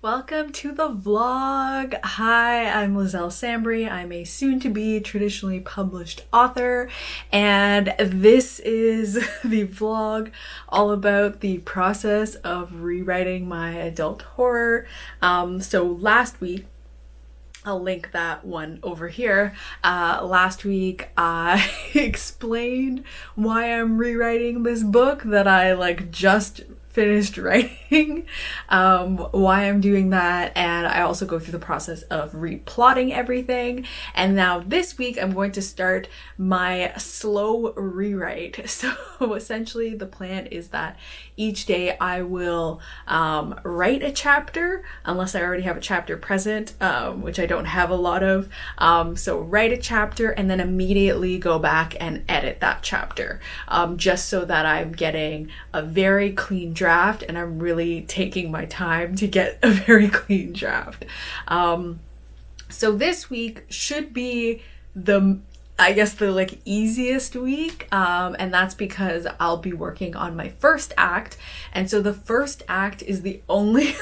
Welcome to the vlog. Hi, I'm Liselle Sambury. I'm a soon-to-be traditionally published author, and this is the vlog all about the process of rewriting my adult horror. So last week, I'll link that one over here. Last week I explained why I'm rewriting this book that I just finished writing, why I'm doing that, and I also go through the process of replotting everything. And now this week I'm going to start my slow rewrite. So essentially the plan is that each day I will write a chapter, unless I already have a chapter present, which I don't have a lot of. So write a chapter and then immediately go back and edit that chapter, just so that I'm getting a very clean draft, and I'm really taking my time to get a very clean draft. So this week should be the easiest week, and that's because I'll be working on my first act. And so the first act is the only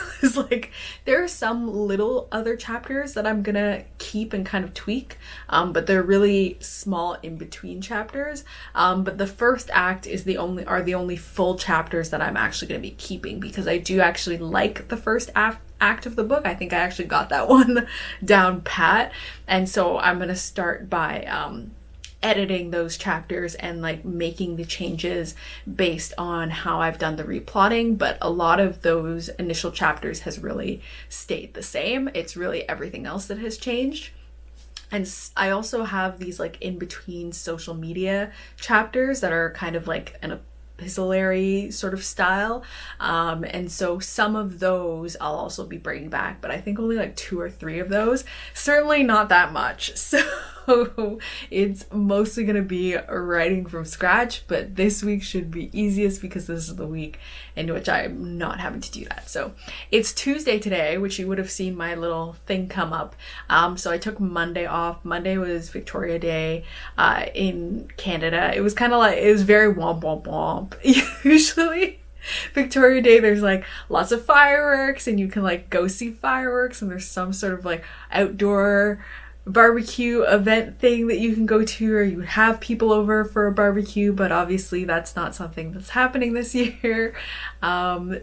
there are some little other chapters that I'm gonna keep and kind of tweak, but they're really small in between chapters. But the first act is the only full chapters that I'm actually gonna be keeping, because I do actually like the first act of the book. I think I actually got that one down pat, and so I'm gonna start by editing those chapters and making the changes based on how I've done the replotting. But a lot of those initial chapters has really stayed the same. It's really everything else that has changed. And I also have these in between social media chapters that are kind of an epistolary sort of style, and so some of those I'll also be bringing back, but I think only 2 or 3 of those, certainly not that much. So it's mostly gonna be writing from scratch, but this week should be easiest because this is the week in which I'm not having to do that. So it's Tuesday today, which you would have seen my little thing come up. So I took Monday off. Monday was Victoria Day in Canada. It was kind of it was very womp womp womp. Usually Victoria Day, there's lots of fireworks, and you can go see fireworks, and there's some sort of outdoor barbecue event thing that you can go to, or you have people over for a barbecue, but obviously that's not something that's happening this year.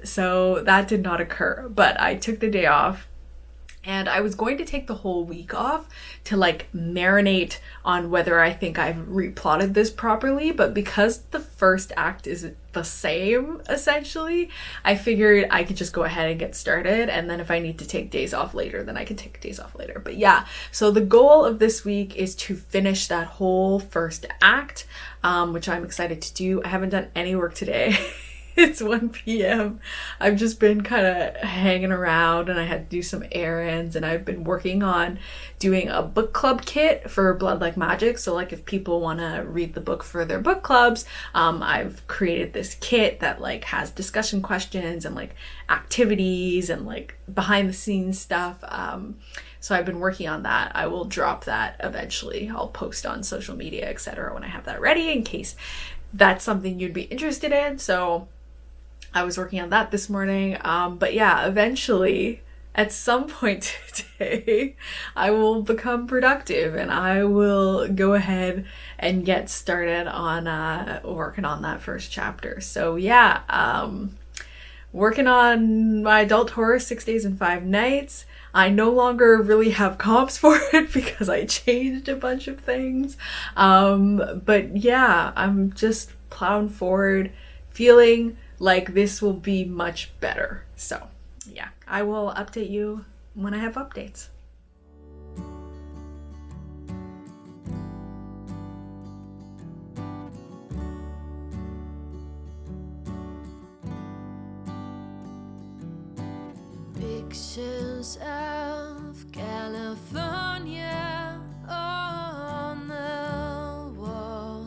So that did not occur, but I took the day off. And I was going to take the whole week off to marinate on whether I think I've replotted this properly, but because the first act is the same, essentially, I figured I could just go ahead and get started, and then if I need to take days off later, then I can take days off later. But yeah, so the goal of this week is to finish that whole first act, which I'm excited to do. I haven't done any work today. It's 1 p.m. I've just been kind of hanging around, and I had to do some errands, and I've been working on doing a book club kit for Blood Like Magic. So if people want to read the book for their book clubs, I've created this kit that has discussion questions and activities and behind the scenes stuff. So I've been working on that. I will drop that eventually. I'll post on social media, etc. when I have that ready, in case that's something you'd be interested in. So I was working on that this morning. But yeah, eventually, at some point today, I will become productive, and I will go ahead and get started on working on that first chapter. So yeah, working on my adult horror 6 days and 5 nights. I no longer really have comps for it because I changed a bunch of things. But yeah, I'm just plowing forward, feeling like this will be much better. So yeah, I will update you when I have updates. Pictures of California on the wall.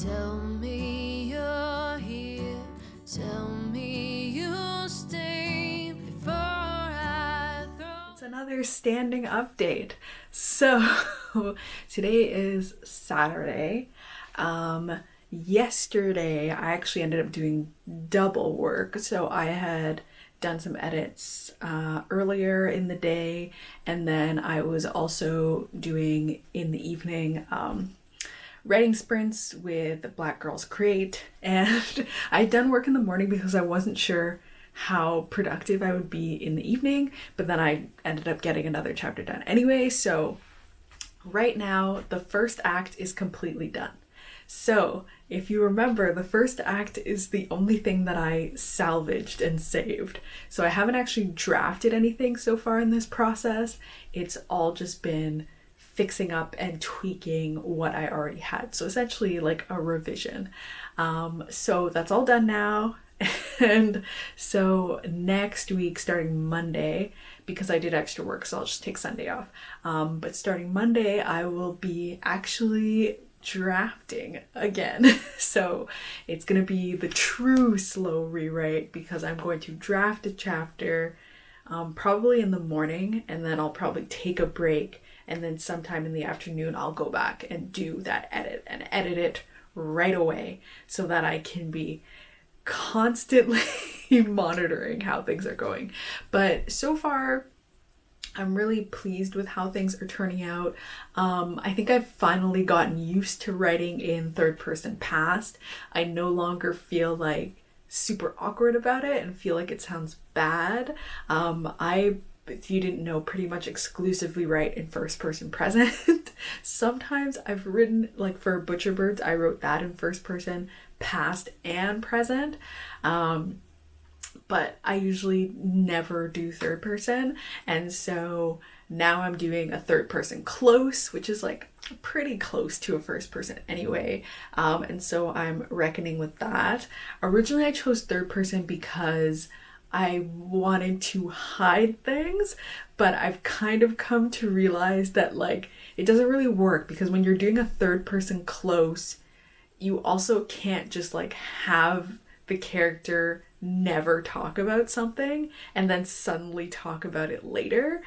Tell me you're here. Tell me you'll stay before I throw. It's another standing update. So today is Saturday. yesterday I actually ended up doing double work. So I had done some edits earlier in the day, and then I was also doing in the evening writing sprints with Black Girls Create, and I'd done work in the morning because I wasn't sure how productive I would be in the evening, but then I ended up getting another chapter done anyway. So right now the first act is completely done. So if you remember, the first act is the only thing that I salvaged and saved. So I haven't actually drafted anything so far in this process. It's all just been fixing up and tweaking what I already had. So essentially like a revision. So that's all done now. And so next week, starting Monday, because I did extra work, so I'll just take Sunday off. But starting Monday, I will be actually drafting again. So it's gonna be the true slow rewrite, because I'm going to draft a chapter probably in the morning, and then I'll probably take a break, and then sometime in the afternoon I'll go back and do that edit and edit it right away so that I can be constantly monitoring how things are going. But so far I'm really pleased with how things are turning out. I think I've finally gotten used to writing in third person past. I no longer feel like super awkward about it and feel like it sounds bad. If you didn't know, pretty much exclusively write in first person present. Sometimes I've written, like for Butcher Birds, I wrote that in first person past and present. But I usually never do third person. And so now I'm doing a third person close, which is like pretty close to a first person anyway. And so I'm reckoning with that. Originally I chose third person because I wanted to hide things, but I've kind of come to realize that like it doesn't really work, because when you're doing a third person close, you also can't just like have the character never talk about something and then suddenly talk about it later.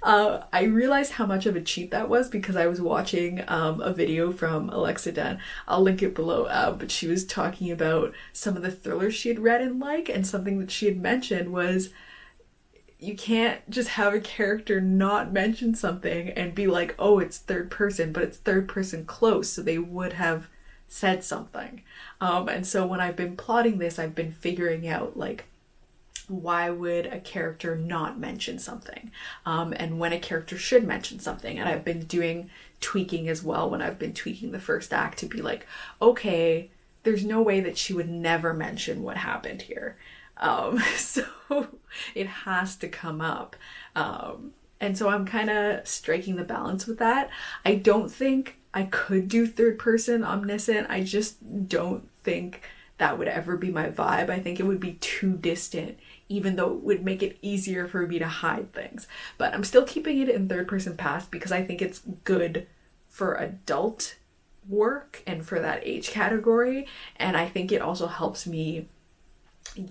I realized how much of a cheat that was because I was watching a video from Alexa Dunn. I'll link it below, but she was talking about some of the thrillers she had read and and something that she had mentioned was you can't just have a character not mention something and be like, oh, it's third person, but it's third person close, so they would have said something. And so when I've been plotting this, I've been figuring out like, why would a character not mention something, and when a character should mention something. And I've been doing tweaking as well when I've been tweaking the first act to be like, okay, there's no way that she would never mention what happened here, so it has to come up, and so I'm kind of striking the balance with that. I don't think I could do third person omniscient. I just don't think that would ever be my vibe. I think it would be too distant, even though it would make it easier for me to hide things. But I'm still keeping it in third person past because I think it's good for adult work and for that age category. And I think it also helps me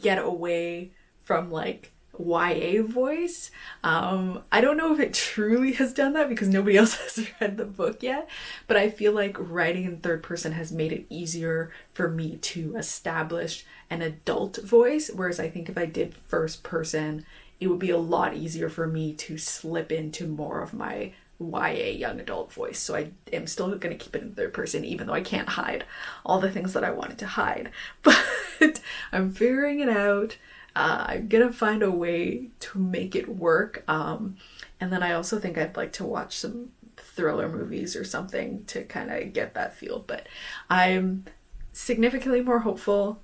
get away from like YA voice. I don't know if it truly has done that because nobody else has read the book yet, but I feel like writing in third person has made it easier for me to establish an adult voice, whereas I think if I did first person, it would be a lot easier for me to slip into more of my YA young adult voice. So I am still going to keep it in third person, even though I can't hide all the things that I wanted to hide. But I'm figuring it out. I'm gonna find a way to make it work. And then I also think I'd like to watch some thriller movies or something to kind of get that feel. But I'm significantly more hopeful,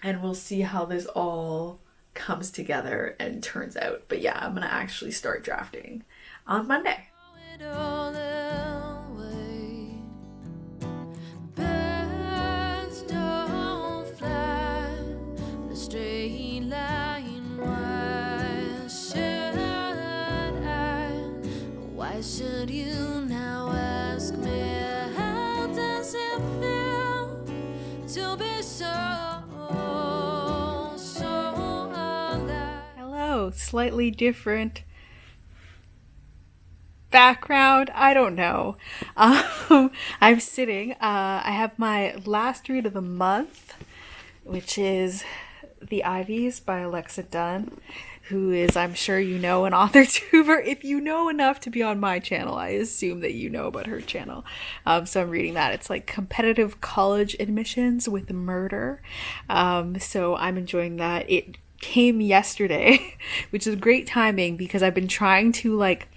and we'll see how this all comes together and turns out. But yeah, I'm gonna actually start drafting on Monday. Should you now ask me, how does it feel to be so alive? Hello, slightly different background. I don't know. I'm sitting. I have my last read of the month, which is The Ivies by Alexa Dunn, who is, I'm sure you know, an Authortuber. If you know enough to be on my channel, I assume that you know about her channel. So I'm reading that. It's like competitive college admissions with murder. So I'm enjoying that. It came yesterday, which is great timing because I've been trying to like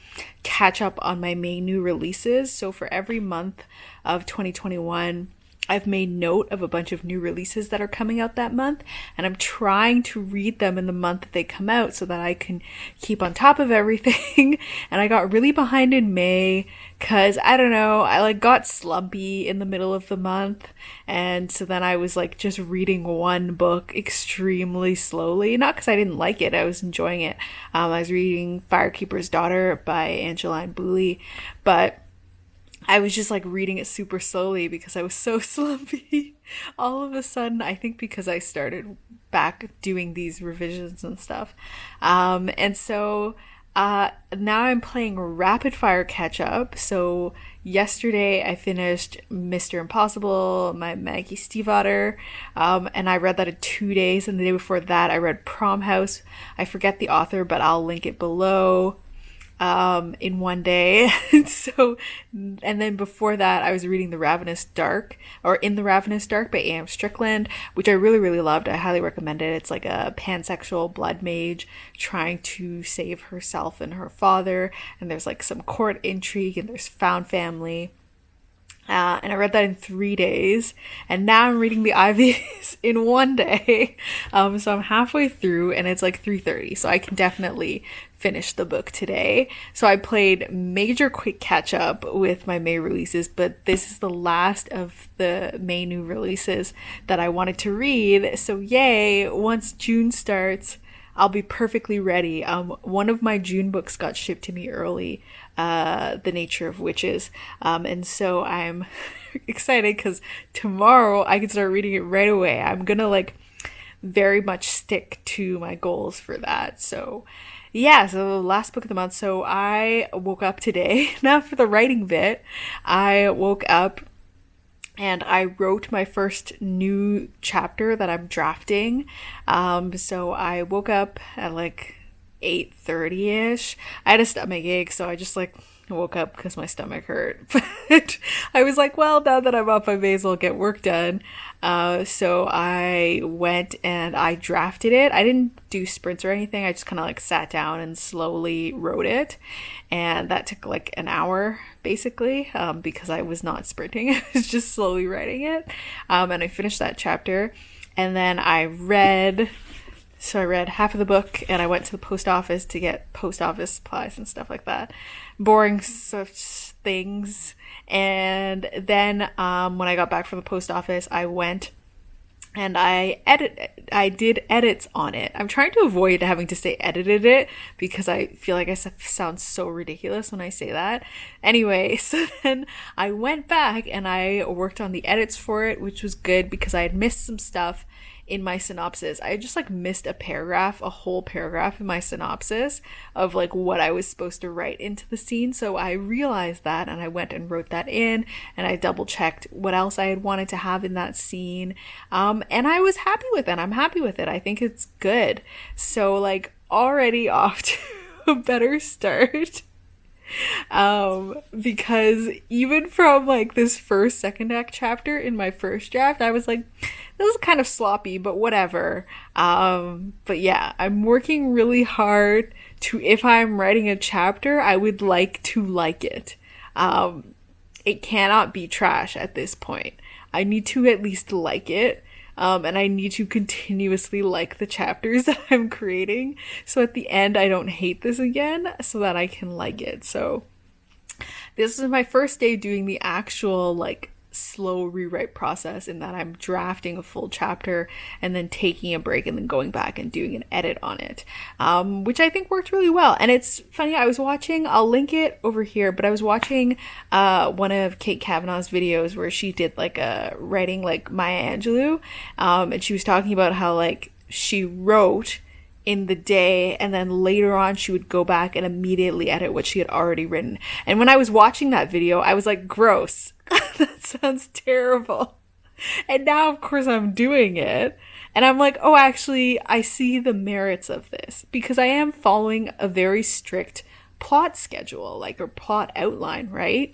catch up on my main new releases. So for every month of 2021, I've made note of a bunch of new releases that are coming out that month, and I'm trying to read them in the month that they come out so that I can keep on top of everything. And I got really behind in May because, I don't know, I like got slumpy in the middle of the month, and so then I was like just reading one book extremely slowly. Not because I didn't like it, I was enjoying it. I was reading Firekeeper's Daughter by Angeline Boulley, but I was just like reading it super slowly because I was so slumpy. All of a sudden, I think because I started back doing these revisions and stuff. And so now I'm playing rapid fire catch up. So yesterday I finished Mr. Impossible, my Maggie Stiefvater, and I read that in 2 days. And the day before that, I read Prom House. I forget the author, but I'll link it below. In 1 day. So, and then before that, I was reading In the Ravenous Dark by A.M. Strickland, which I really, really loved. I highly recommend it. It's like a pansexual blood mage trying to save herself and her father, and there's like some court intrigue, and there's found family. And I read that in 3 days, and now I'm reading The Ivies in 1 day. So I'm halfway through, and it's like 3:30, so I can definitely finish the book today. So I played major quick catch up with my May releases, but this is the last of the May new releases that I wanted to read. So yay, once June starts, I'll be perfectly ready. One of my June books got shipped to me early, The Nature of Witches. And so I'm excited because tomorrow I can start reading it right away. I'm gonna like very much stick to my goals for that. So yeah, so last book of the month. So I woke up today, now for the writing bit, I woke up and I wrote my first new chapter that I'm drafting. So I woke up at like 8:30ish. I had a stomach ache, so I just like woke up because my stomach hurt. But I was like, well, now that I'm up, I may as well get work done. So I went and I drafted it. I didn't do sprints or anything. I just kind of like sat down and slowly wrote it. And that took like an hour basically, because I was not sprinting. I was just slowly writing it. And I finished that chapter. And then I read half of the book, and I went to the post office to get post office supplies and stuff like that. Boring such things. And then when I got back from the post office, I went and I did edits on it. I'm trying to avoid having to say edited it because I feel like I sound so ridiculous when I say that. Anyway, so then I went back and I worked on the edits for it, which was good because I had missed some stuff in my synopsis. I just like missed a whole paragraph in my synopsis of like what I was supposed to write into the scene. So I realized that, and I went and wrote that in, and I double checked what else I had wanted to have in that scene. And I was happy with it. I'm happy with it. I think it's good. So like already off to a better start. Because even from like this second act chapter in my first draft, I was like, this is kind of sloppy, but whatever. But yeah, I'm working really hard to, if I'm writing a chapter, I would like to like it. It cannot be trash at this point. I need to at least like it. And I need to continuously like the chapters that I'm creating. So at the end, I don't hate this again so that I can like it. So this is my first day doing the actual like slow rewrite process, in that I'm drafting a full chapter and then taking a break and then going back and doing an edit on it, which I think worked really well. And it's funny, I was watching, I'll link it over here, but I was watching one of Kate Kavanaugh's videos where she did like a writing like Maya Angelou, and she was talking about how like she wrote in the day, and then later on she would go back and immediately edit what she had already written. And when I was watching that video, I was like, gross. That sounds terrible. And now, of course, I'm doing it. And I'm like, oh, actually, I see the merits of this because I am following a very strict plot schedule, like, or plot outline, right?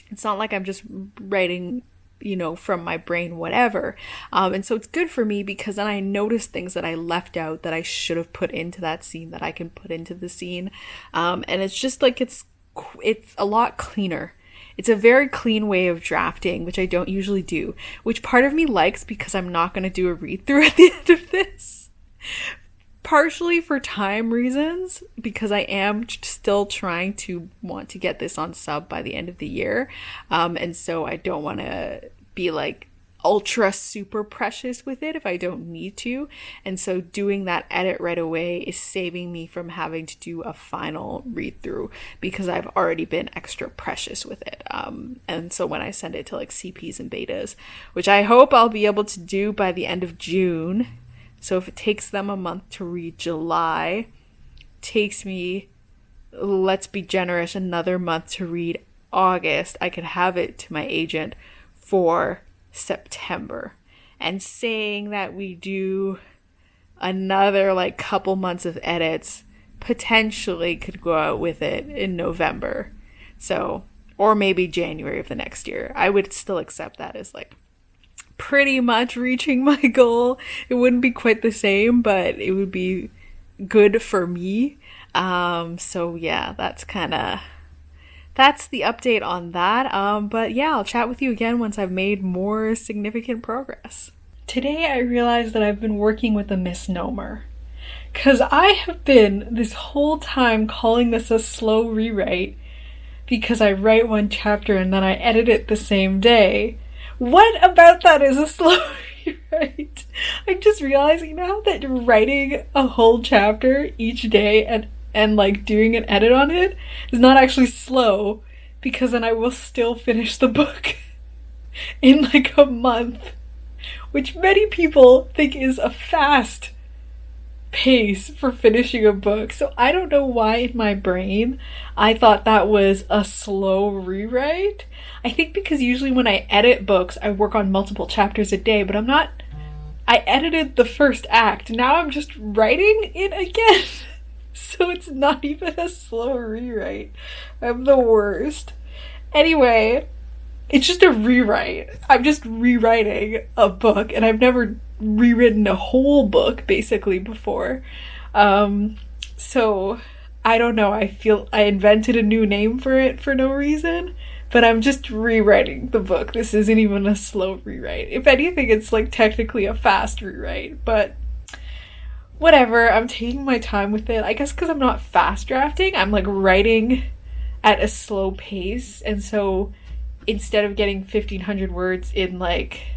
It's not like I'm just writing, you know, from my brain, whatever. And so it's good for me because then I notice things that I left out that I should have put into that scene that I can put into the scene. And it's just like, it's a lot cleaner. It's a very clean way of drafting, which I don't usually do, which part of me likes because I'm not going to do a read through at the end of this. Partially for time reasons, because I am still trying to want to get this on sub by the end of the year. And so I don't want to be like ultra super precious with it if I don't need to. And so doing that edit right away is saving me from having to do a final read through because I've already been extra precious with it. And so when I send it to like CPs and betas, which I hope I'll be able to do by the end of June. So if it takes them a month to read July, takes me, let's be generous, another month to read August, I could have it to my agent for September. And saying that we do another like couple months of edits, potentially could go out with it in November. So, or maybe January of the next year. I would still accept that as like pretty much reaching my goal. It wouldn't be quite the same, but it would be good for me. So yeah, that's the update on that. But yeah, I'll chat with you again once I've made more significant progress. Today I realized that I've been working with a misnomer. Because I have been this whole time calling this a slow rewrite because I write one chapter and then I edit it the same day. What about that is a slow rewrite? I'm just realizing now that writing a whole chapter each day and like doing an edit on it is not actually slow, because then I will still finish the book in like a month, which many people think is a fast pace for finishing a book. So I don't know why in my brain I thought that was a slow rewrite. I think because usually when I edit books, I work on multiple chapters a day, but I edited the first act. Now I'm just writing it again. So it's not even a slow rewrite. I'm the worst. Anyway, it's just a rewrite. I'm just rewriting a book, and I've never rewritten a whole book basically before. So I don't know. I feel I invented a new name for it for no reason. But I'm just rewriting the book. This isn't even a slow rewrite. If anything, it's like technically a fast rewrite, but whatever. I'm taking my time with it. I guess because I'm not fast drafting, I'm like writing at a slow pace. And so instead of getting 1,500 words in like,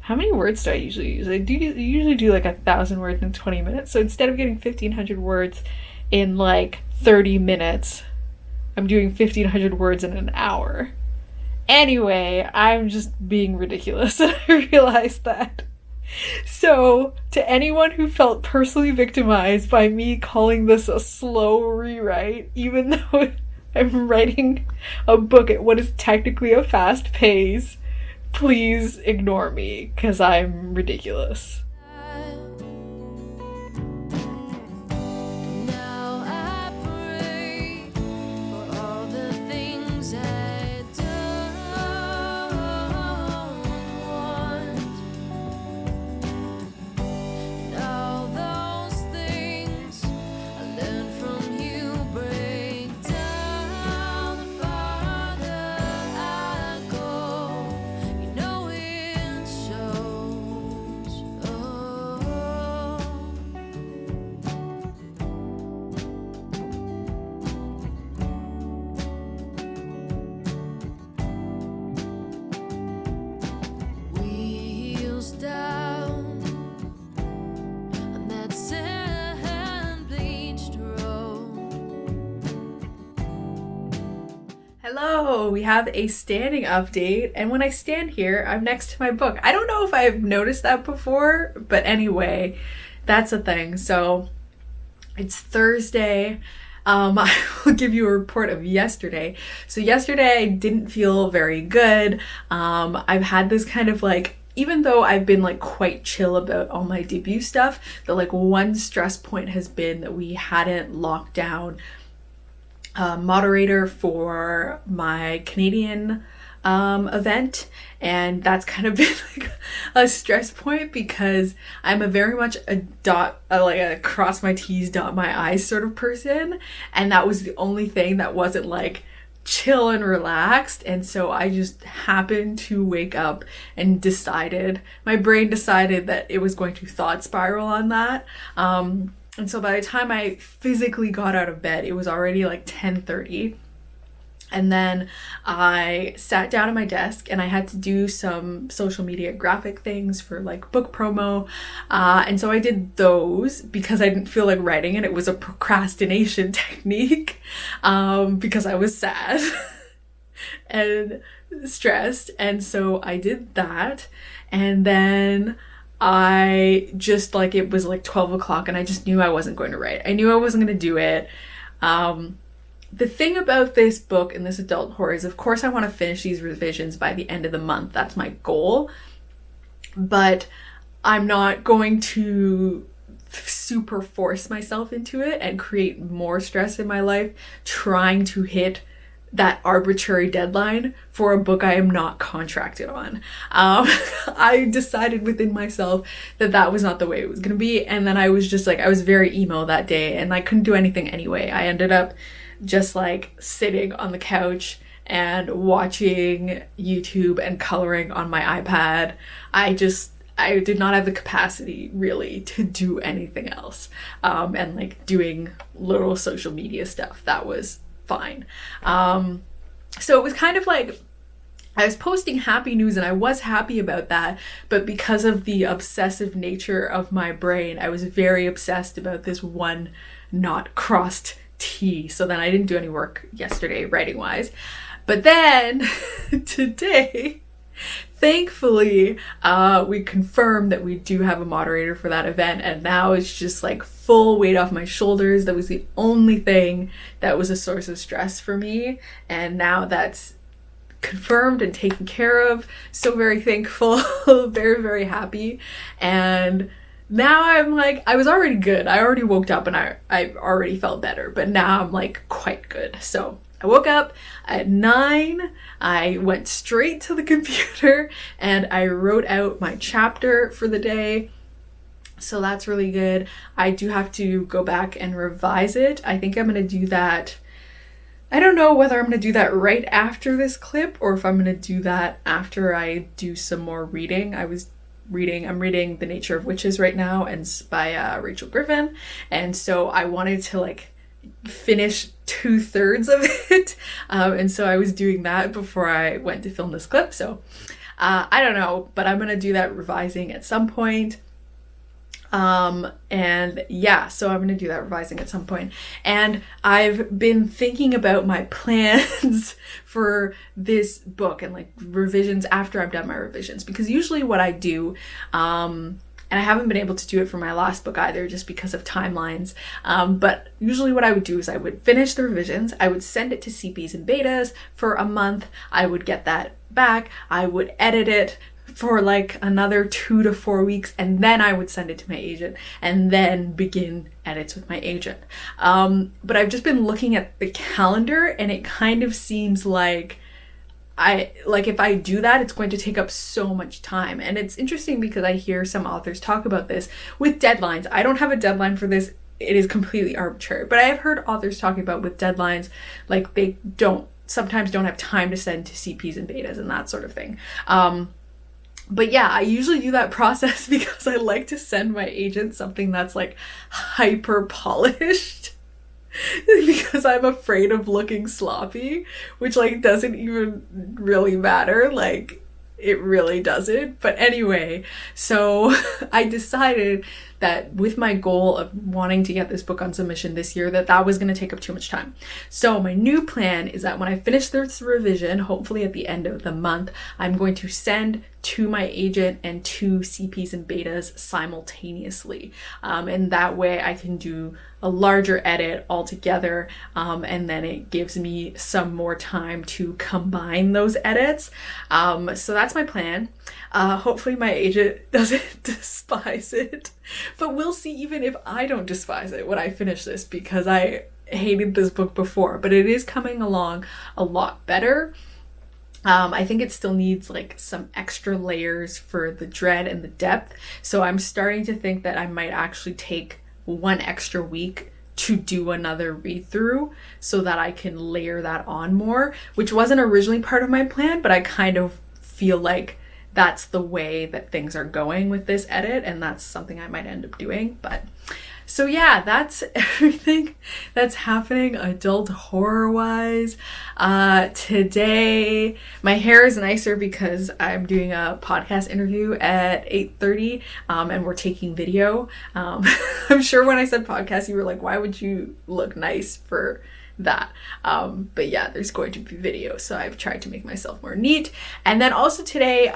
how many words do I usually use? I usually do like 1,000 words in 20 minutes. So instead of getting 1,500 words in like 30 minutes, I'm doing 1,500 words in an hour. Anyway, I'm just being ridiculous, and I realized that. So, to anyone who felt personally victimized by me calling this a slow rewrite, even though I'm writing a book at what is technically a fast pace, please ignore me, because I'm ridiculous. Hello, we have a standing update, and when I stand here, I'm next to my book. I don't know if I've noticed that before, but anyway, that's the thing. So it's Thursday. I will give you a report of yesterday. So yesterday I didn't feel very good. I've had this kind of like, even though I've been like quite chill about all my debut stuff, the like one stress point has been that we hadn't locked down a moderator for my Canadian event, and that's kind of been like a stress point because I'm a very much like a cross my T's, dot my I's sort of person, and that was the only thing that wasn't like chill and relaxed. And so I just happened to wake up and my brain decided that it was going to thought spiral on that. And so by the time I physically got out of bed, it was already like 10:30. And then I sat down at my desk and I had to do some social media graphic things for like book promo. And so I did those because I didn't feel like writing, and it was a procrastination technique because I was sad and stressed. And so I did that. And then I just like, it was like 12 o'clock and I just knew I wasn't going to write. I knew I wasn't going to do it. The thing about this book and this adult horror is, of course, I want to finish these revisions by the end of the month. That's my goal. But I'm not going to super force myself into it and create more stress in my life trying to hit that arbitrary deadline for a book I am not contracted on. I decided within myself that that was not the way it was going to be. And then I was just like, I was very emo that day and I couldn't do anything anyway. I ended up just like sitting on the couch and watching YouTube and coloring on my iPad. I did not have the capacity really to do anything else. And like doing little social media stuff, that was fine. So it was kind of like, I was posting happy news and I was happy about that, but because of the obsessive nature of my brain, I was very obsessed about this one not crossed T. So then I didn't do any work yesterday writing wise. But then today, thankfully, we confirmed that we do have a moderator for that event, and now it's just like full weight off my shoulders. That was the only thing that was a source of stress for me, and now that's confirmed and taken care of. So very thankful, very, very happy. And now I'm like, I was already good. I already woke up and I already felt better, but now I'm like quite good. So I woke up at 9, I went straight to the computer and I wrote out my chapter for the day. So that's really good. I do have to go back and revise it. I think I'm going to do that. I don't know whether I'm going to do that right after this clip or if I'm going to do that after I do some more reading. I'm reading The Nature of Witches right now, and by Rachel Griffin. And so I wanted to like finish 2/3 of it. And so I was doing that before I went to film this clip. So I don't know, but I'm going to do that revising at some point. And yeah, so I'm going to do that revising at some point. And I've been thinking about my plans for this book and like revisions after I've done my revisions, because usually what I do, and I haven't been able to do it for my last book either just because of timelines, but usually what I would do is I would finish the revisions, I would send it to CPs and betas for a month, I would get that back, I would edit it for like another 2 to 4 weeks, and then I would send it to my agent and then begin edits with my agent. But I've just been looking at the calendar and it kind of seems like if I do that, it's going to take up so much time. And it's interesting because I hear some authors talk about this with deadlines. I don't have a deadline for this. It is completely arbitrary, but I have heard authors talking about with deadlines, like they sometimes don't have time to send to CPs and betas and that sort of thing. But yeah, I usually do that process because I like to send my agent something that's like hyper polished because I'm afraid of looking sloppy, which like doesn't even really matter. Like it really doesn't. But anyway, so I decided that with my goal of wanting to get this book on submission this year, that was going to take up too much time. So my new plan is that when I finish this revision, hopefully at the end of the month, I'm going to send to my agent and to CPs and betas simultaneously. And that way I can do a larger edit altogether, and then it gives me some more time to combine those edits. So that's my plan. Hopefully my agent doesn't despise it, but we'll see even if I don't despise it when I finish this, because I hated this book before, but it is coming along a lot better. I think it still needs like some extra layers for the dread and the depth. So I'm starting to think that I might actually take one extra week to do another read through so that I can layer that on more, which wasn't originally part of my plan, but I kind of feel like that's the way that things are going with this edit, and that's something I might end up doing. But so yeah, that's everything that's happening adult horror wise. Today my hair is nicer because I'm doing a podcast interview at 8:30, and we're taking video. I'm sure when I said podcast, you were like, why would you look nice for that? But yeah, there's going to be video, so I've tried to make myself more neat. And then also today,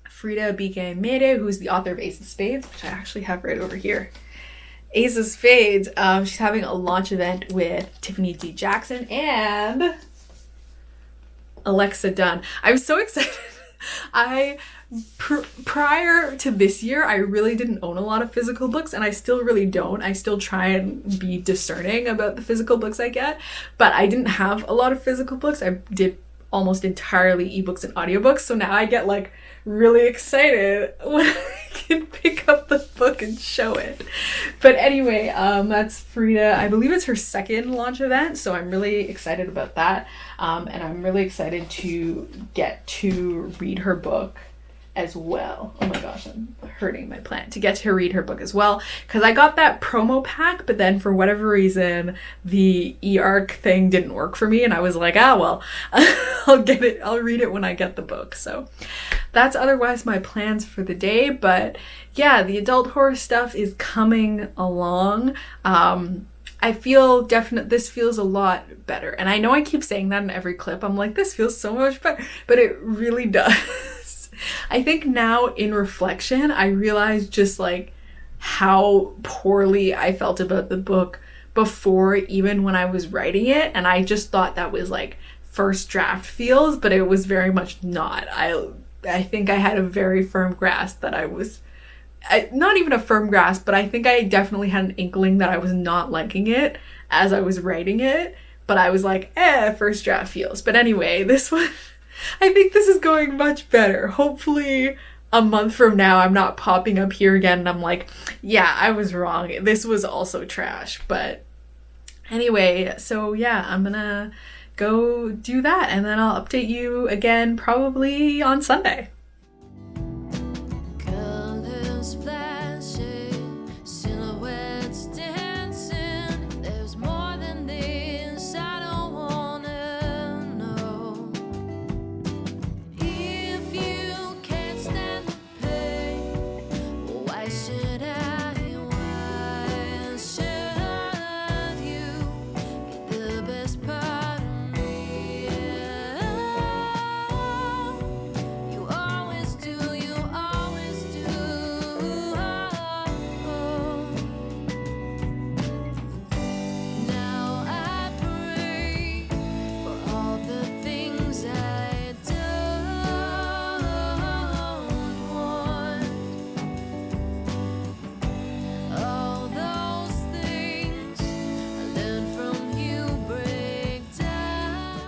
Frida Bike Mere, who's the author of Ace of Spades, which I actually have right over here. Ace of Spades, she's having a launch event with Tiffany D. Jackson and Alexa Dunn. I'm so excited. Prior to this year, I really didn't own a lot of physical books, and I still really don't. I still try and be discerning about the physical books I get, but I didn't have a lot of physical books. I did almost entirely ebooks and audiobooks, so now I get like really excited when I can pick up the book and show it. But anyway, that's Frida. I believe it's her second launch event, so I'm really excited about that. And I'm really excited to get to read her book as well. Oh my gosh, I'm hurting my plant. To get to read her book as well, because I got that promo pack, but then for whatever reason the e-arc thing didn't work for me, and I was like, well, I'll read it when I get the book. So that's otherwise my plans for the day. But yeah, the adult horror stuff is coming along. I feel this feels a lot better, and I know I keep saying that in every clip. I'm like, this feels so much better, but it really does. I think now in reflection, I realize just like how poorly I felt about the book before, even when I was writing it, and I just thought that was like first draft feels, but it was very much not. I think I had a very firm grasp that not even a firm grasp, but I think I definitely had an inkling that I was not liking it as I was writing it, but I was like, first draft feels. But anyway, this one, I think this is going much better. Hopefully a month from now, I'm not popping up here again and I'm like, yeah, I was wrong. This was also trash. But anyway, so yeah, I'm gonna go do that, and then I'll update you again probably on Sunday. Colors flashing, silhouettes dancing. There's more than this, I don't wanna know. If you can't stand the pain, why should I? Why should I let you get the best part of me? You always do, you always do. Now I pray for all the things I don't want. All those things I learned from you break down.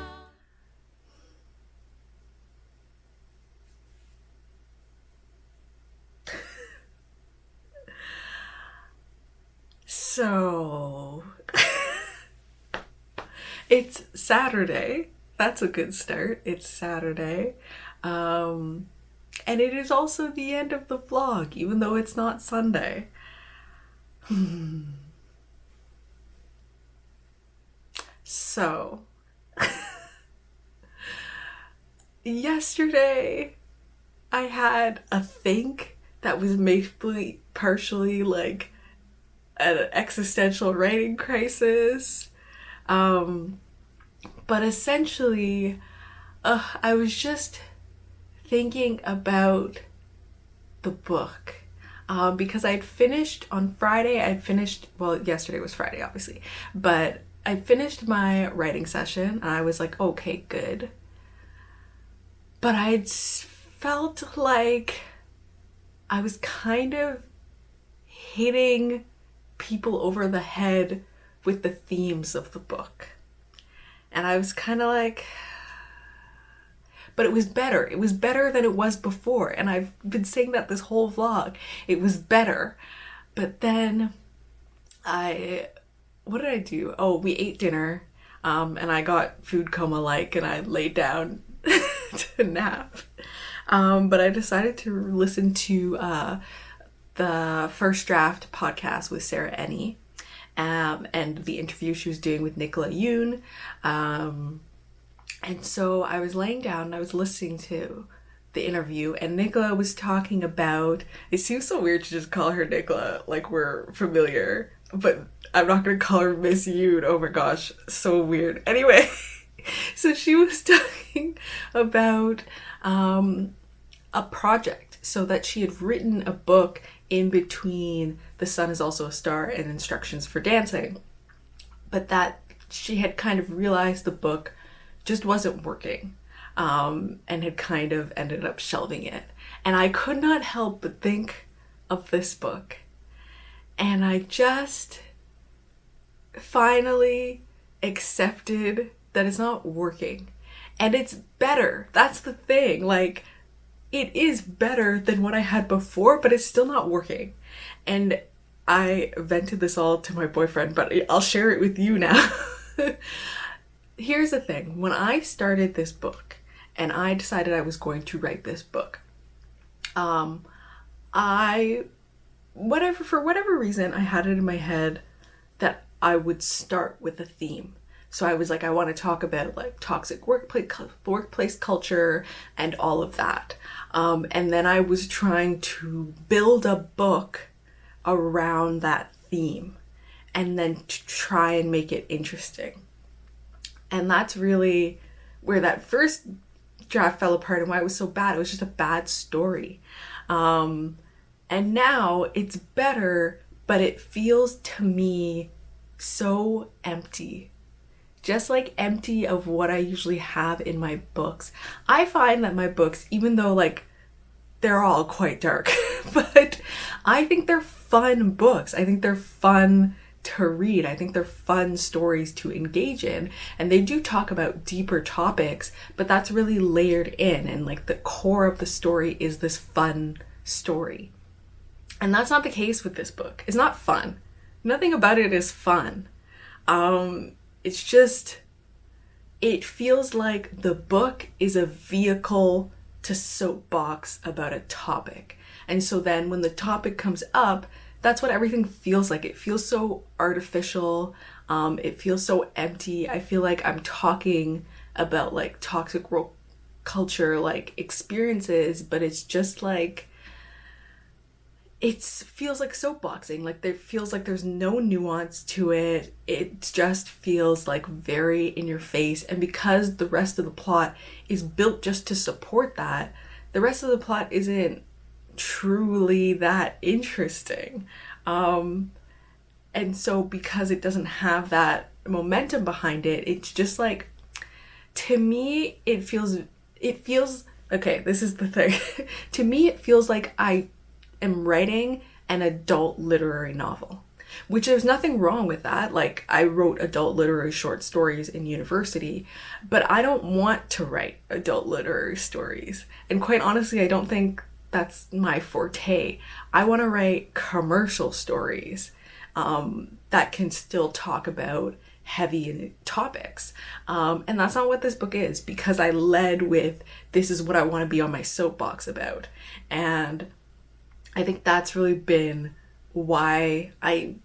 So it's Saturday. That's a good start. It's Saturday. And it is also the end of the vlog, even though it's not Sunday. So yesterday I had a think that was maybe partially like an existential writing crisis. But essentially, I was just thinking about the book. Because I'd finished on Friday, yesterday was Friday, obviously, but I finished my writing session and I was like, okay, good. But I felt like I was kind of hitting people over the head with the themes of the book. And I was kind of like, but it was better. It was better than it was before. And I've been saying that this whole vlog. It was better. But then what did I do? Oh, we ate dinner. And I got food coma-like and I laid down to nap. But I decided to listen to the First Draft podcast with Sarah Ennie, and the interview she was doing with Nicola Yoon. And so I was laying down and I was listening to the interview, and Nicola was talking about, it seems so weird to just call her Nicola, like we're familiar, but I'm not going to call her Miss Yoon. Oh my gosh, so weird. Anyway, so she was talking about a project, so that she had written a book in between The Sun Is Also a Star and Instructions for Dancing, but that she had kind of realized the book just wasn't working, and had kind of ended up shelving it. And I could not help but think of this book, and I just finally accepted that it's not working. And it's better. That's the thing. Like, it is better than what I had before, but it's still not working. And I vented this all to my boyfriend, but I'll share it with you now. Here's the thing. When I started this book and I decided I was going to write this book, for whatever reason, I had it in my head that I would start with a theme. So I was like, I want to talk about like toxic workplace culture and all of that. And then I was trying to build a book around that theme and then to try and make it interesting. And that's really where that first draft fell apart and why it was so bad. It was just a bad story. And now it's better, but it feels to me so empty. Just like empty of what I usually have in my books. I find that my books, even though like they're all quite dark, but I think they're fun books. I think they're fun to read. I think they're fun stories to engage in. And they do talk about deeper topics, but that's really layered in. And like the core of the story is this fun story. And that's not the case with this book. It's not fun. Nothing about it is fun. It's just, it feels like the book is a vehicle to soapbox about a topic. And so then when the topic comes up, that's what everything feels like. It feels so artificial. It feels so empty. I feel like I'm talking about like toxic work culture, like experiences, but it's just like, it feels like soapboxing. Like there feels like there's no nuance to it. It just feels like very in your face. And because the rest of the plot is built just to support that, the rest of the plot isn't truly that interesting. And so because it doesn't have that momentum behind it, it's just like, to me, it feels, okay, this is the thing. To me, it feels like I am writing an adult literary novel, which there's nothing wrong with that. Like, I wrote adult literary short stories in university, but I don't want to write adult literary stories. And quite honestly, I don't think that's my forte. I want to write commercial stories that can still talk about heavy topics. And that's not what this book is, because I led with, this is what I want to be on my soapbox about. And I think that's really been why I'm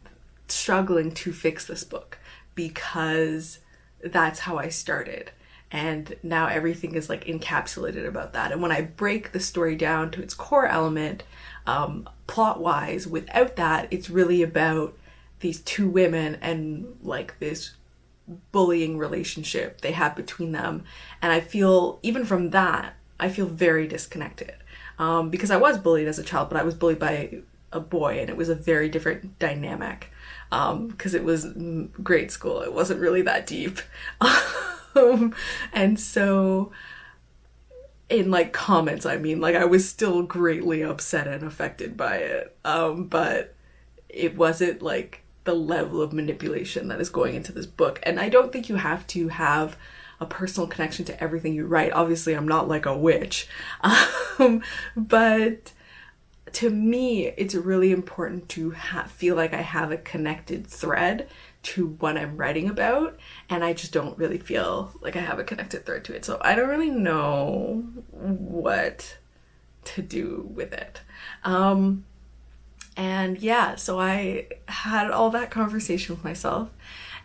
struggling to fix this book, because that's how I started. And now everything is like encapsulated about that. And when I break the story down to its core element, plot-wise. Without that, it's really about these two women and like this bullying relationship they have between them. And I feel, even from that, I feel very disconnected. Because I was bullied as a child, but I was bullied by a boy, and it was a very different dynamic. Because it was grade school. It wasn't really that deep. And so in like comments, I mean, like I was still greatly upset and affected by it. But it wasn't like the level of manipulation that is going into this book. And I don't think you have to have a personal connection to everything you write. Obviously, I'm not like a witch. But to me, it's really important to feel like I have a connected thread to what I'm writing about, and I just don't really feel like I have a connected thread to it. So I don't really know what to do with it. And yeah, so I had all that conversation with myself,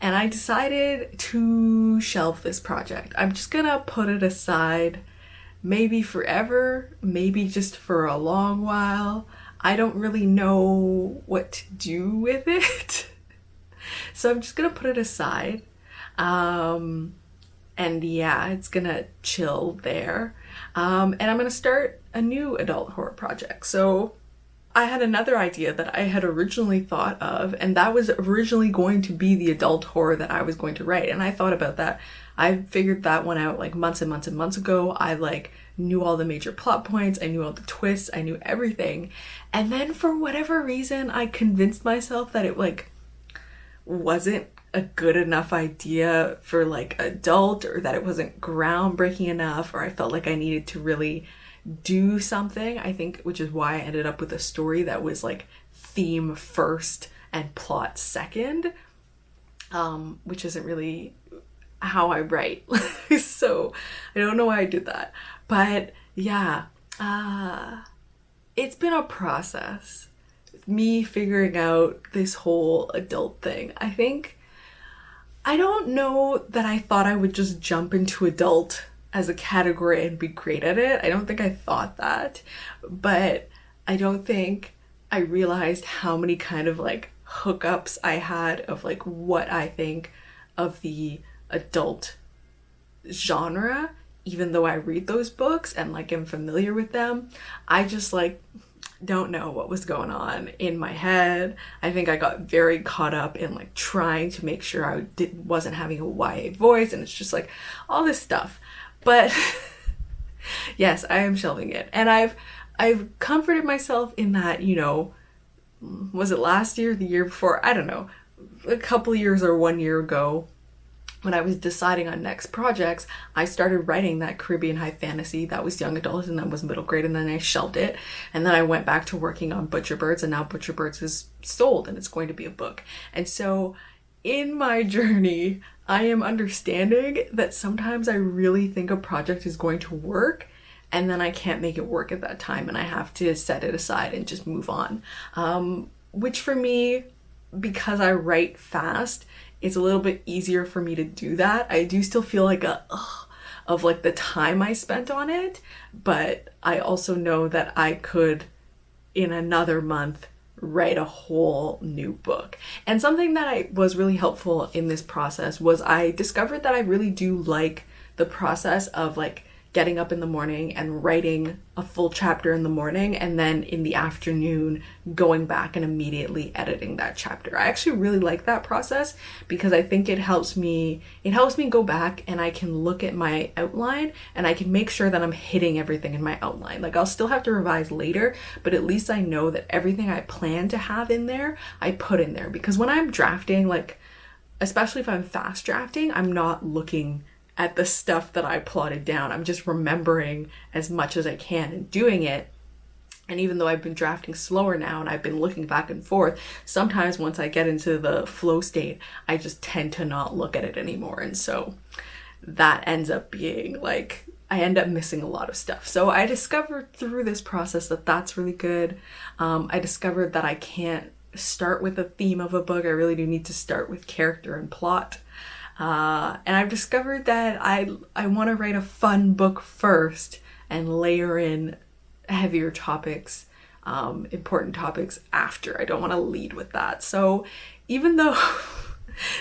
and I decided to shelve this project. I'm just gonna put it aside, maybe forever, maybe just for a long while. I don't really know what to do with it. So I'm just gonna put it aside. And yeah, it's gonna chill there. And I'm gonna start a new adult horror project. So I had another idea that I had originally thought of, and that was originally going to be the adult horror that I was going to write. And I thought about that. I figured that one out like months and months and months ago. I like knew all the major plot points. I knew all the twists. I knew everything. And then for whatever reason, I convinced myself that it like wasn't a good enough idea for like adult, or that it wasn't groundbreaking enough, or I felt like I needed to really do something, I think, which is why I ended up with a story that was like theme first and plot second, which isn't really how I write. So I don't know why I did that, but yeah, it's been a process, me figuring out this whole adult thing. I don't know that I thought I would just jump into adult as a category and be great at it. I don't think I thought that, but I don't think I realized how many kind of like hookups I had of like what I think of the adult genre, even though I read those books and like am familiar with them. I just like don't know what was going on in my head. I think I got very caught up in like trying to make sure I wasn't having a YA voice, and it's just like all this stuff. But yes, I am shelving it. And I've comforted myself in that, you know, was it last year, the year before? I don't know. A couple years or 1 year ago, when I was deciding on next projects, I started writing that Caribbean high fantasy that was young adult and that was middle grade, and then I shelved it. And then I went back to working on Butcher Birds, and now Butcher Birds is sold and it's going to be a book. And so in my journey, I am understanding that sometimes I really think a project is going to work, and then I can't make it work at that time, and I have to set it aside and just move on. Which for me, because I write fast, it's a little bit easier for me to do that. I do still feel like of like the time I spent on it, but I also know that I could, in another month, write a whole new book. And something that was really helpful in this process was I discovered that I really do like the process of like getting up in the morning and writing a full chapter in the morning, and then in the afternoon going back and immediately editing that chapter. I actually really like that process because I think it helps me go back and I can look at my outline and I can make sure that I'm hitting everything in my outline. Like I'll still have to revise later, but at least I know that everything I plan to have in there, I put in there. Because when I'm drafting, like especially if I'm fast drafting, I'm not looking at the stuff that I plotted down. I'm just remembering as much as I can and doing it. And even though I've been drafting slower now and I've been looking back and forth, sometimes once I get into the flow state, I just tend to not look at it anymore. And so that ends up being like, I end up missing a lot of stuff. So I discovered through this process that that's really good. I discovered that I can't start with the theme of a book. I really do need to start with character and plot. And I've discovered that I want to write a fun book first and layer in heavier topics important topics after. I don't want to lead with that. So even though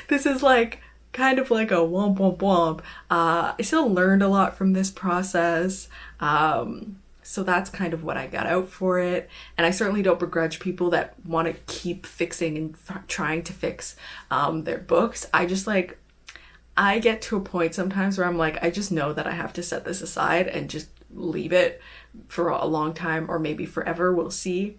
this is like kind of like a womp womp womp, I still learned a lot from this process. So that's kind of what I got out for it. And I certainly don't begrudge people that want to keep fixing and trying to fix their books. I just like, I get to a point sometimes where I'm like, I just know that I have to set this aside and just leave it for a long time, or maybe forever, we'll see,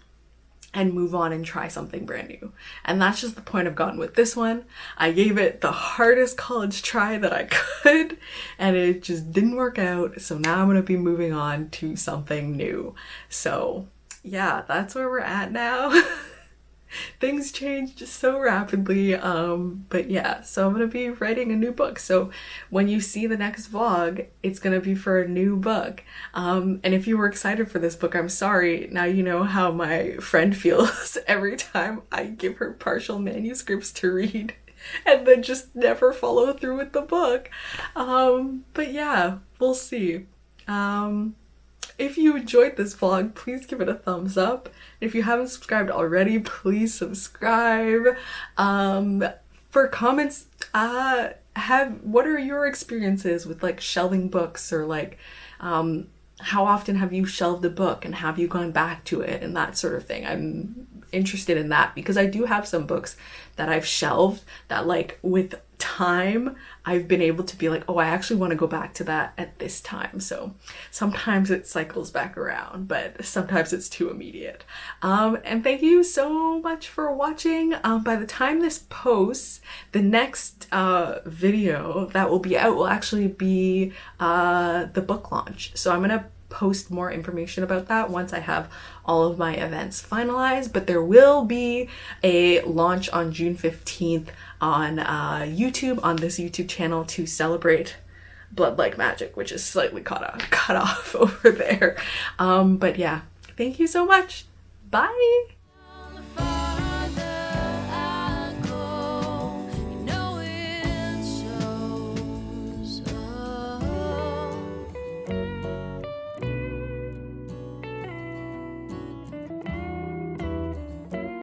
and move on and try something brand new. And that's just the point I've gotten with this one. I gave it the hardest college try that I could, and it just didn't work out. So now I'm gonna be moving on to something new. So yeah, that's where we're at now. Things change just so rapidly, but yeah, so I'm gonna be writing a new book. So when you see the next vlog, it's gonna be for a new book. And if you were excited for this book, I'm sorry. Now you know how my friend feels every time I give her partial manuscripts to read and then just never follow through with the book. But yeah, we'll see. If you enjoyed this vlog, please give it a thumbs up. If you haven't subscribed already, please subscribe. For comments, what are your experiences with like shelving books, or like how often have you shelved a book and have you gone back to it and that sort of thing? I'm interested in that because I do have some books that I've shelved that like with time I've been able to be like, oh, I actually want to go back to that at this time. So sometimes it cycles back around, but sometimes it's too immediate. And thank you so much for watching. By the time this posts, the next video that will be out will actually be the book launch. So I'm gonna post more information about that once I have all of my events finalized, but there will be a launch on June 15th on YouTube, on this YouTube channel, to celebrate Blood Like Magic, which is slightly cut off over there. But yeah, thank you so much. Bye.